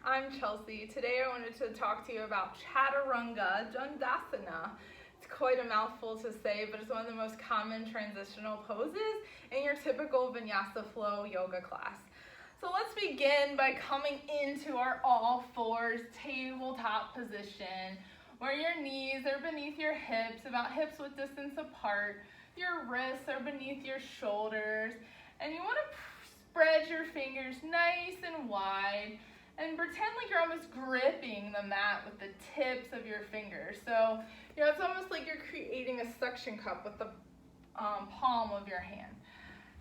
I'm Chelsea. Today I wanted to talk to you about Chaturanga Dandasana. It's quite a mouthful to say, but it's one of the most common transitional poses in your typical vinyasa flow yoga class. So let's begin by coming into our all fours tabletop position, where your knees are beneath your hips, about hips width distance apart. Your wrists are beneath your shoulders, and you want to spread your fingers nice and wide and pretend like you're almost gripping the mat with the tips of your fingers. So, it's almost like you're creating a suction cup with the palm of your hand.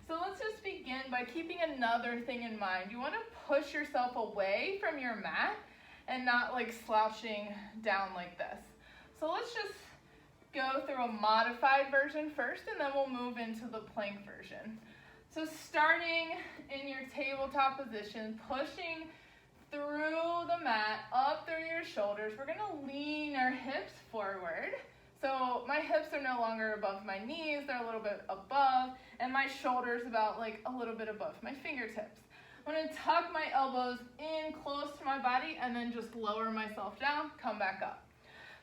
So let's just begin by keeping another thing in mind. You want to push yourself away from your mat and not like slouching down like this. So let's just go through a modified version first, and then we'll move into the plank version. So starting in your tabletop position, pushing through the mat, up through your shoulders, we're gonna lean our hips forward. So my hips are no longer above my knees, they're a little bit above, and my shoulders about like a little bit above my fingertips. I'm gonna tuck my elbows in close to my body and then just lower myself down, come back up.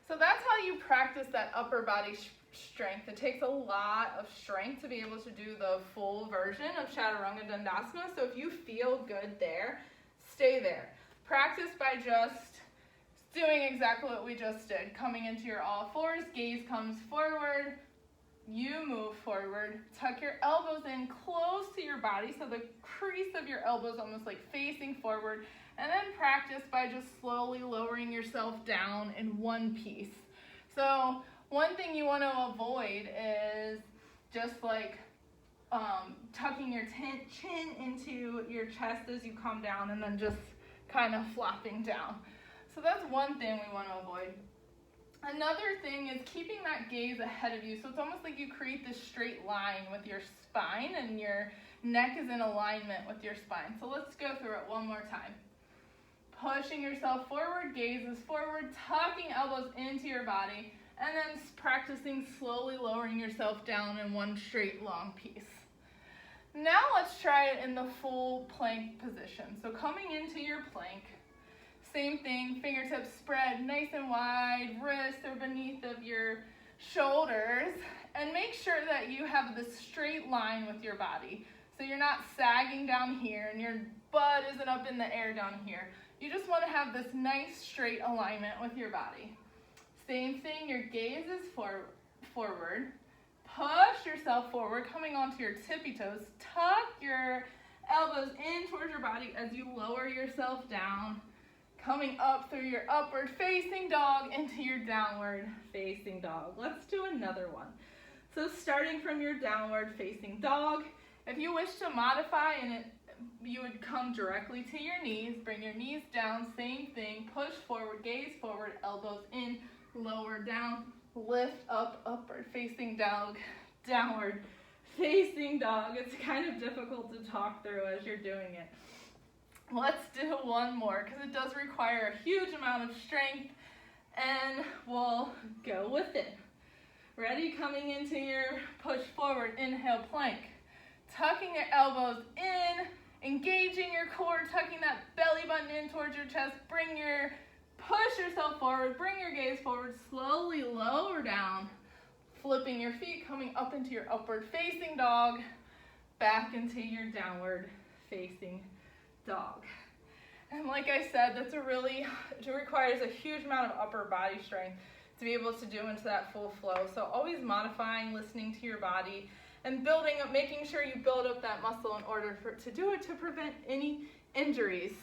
So that's how you practice that upper body strength. It takes a lot of strength to be able to do the full version of Chaturanga Dandasana. So if you feel good there, stay there. Practice by just doing exactly what we just did. Coming into your all fours, gaze comes forward, you move forward, tuck your elbows in close to your body so the crease of your elbows almost like facing forward, and then practice by just slowly lowering yourself down in one piece. So one thing you want to avoid is just like tucking your chin into your chest as you come down and then just kind of flopping down. So that's one thing we want to avoid. Another thing is keeping that gaze ahead of you. So it's almost like you create this straight line with your spine and your neck is in alignment with your spine. So let's go through it one more time. Pushing yourself forward, gaze is forward, tucking elbows into your body, and then practicing slowly lowering yourself down in one straight long piece. Now let's try it in the full plank position. So coming into your plank, same thing, fingertips spread nice and wide, wrists are beneath of your shoulders, and make sure that you have this straight line with your body. So you're not sagging down here and your butt isn't up in the air down here. You just want to have this nice straight alignment with your body. Same thing, your gaze is forward. Push yourself forward, coming onto your tippy toes. Tuck your elbows in towards your body as you lower yourself down. Coming up through your upward facing dog into your downward facing dog. Let's do another one. So starting from your downward facing dog, if you wish to modify you would come directly to your knees, bring your knees down, same thing, push forward, gaze forward, elbows in, lower down, lift up, upward facing dog, downward facing dog. It's kind of difficult to talk through as you're doing it. Let's do one more because it does require a huge amount of strength, and we'll go with it. Ready? Coming into your push forward, inhale, plank. Tucking your elbows in, engaging your core, tucking that belly button in towards your chest. Push yourself forward, bring your gaze forward, slowly lower down, flipping your feet, coming up into your upward facing dog, back into your downward facing dog. And like I said, it requires a huge amount of upper body strength to be able to do into that full flow. So always modifying, listening to your body, and building up, making sure you build up that muscle in order to do it to prevent any injuries.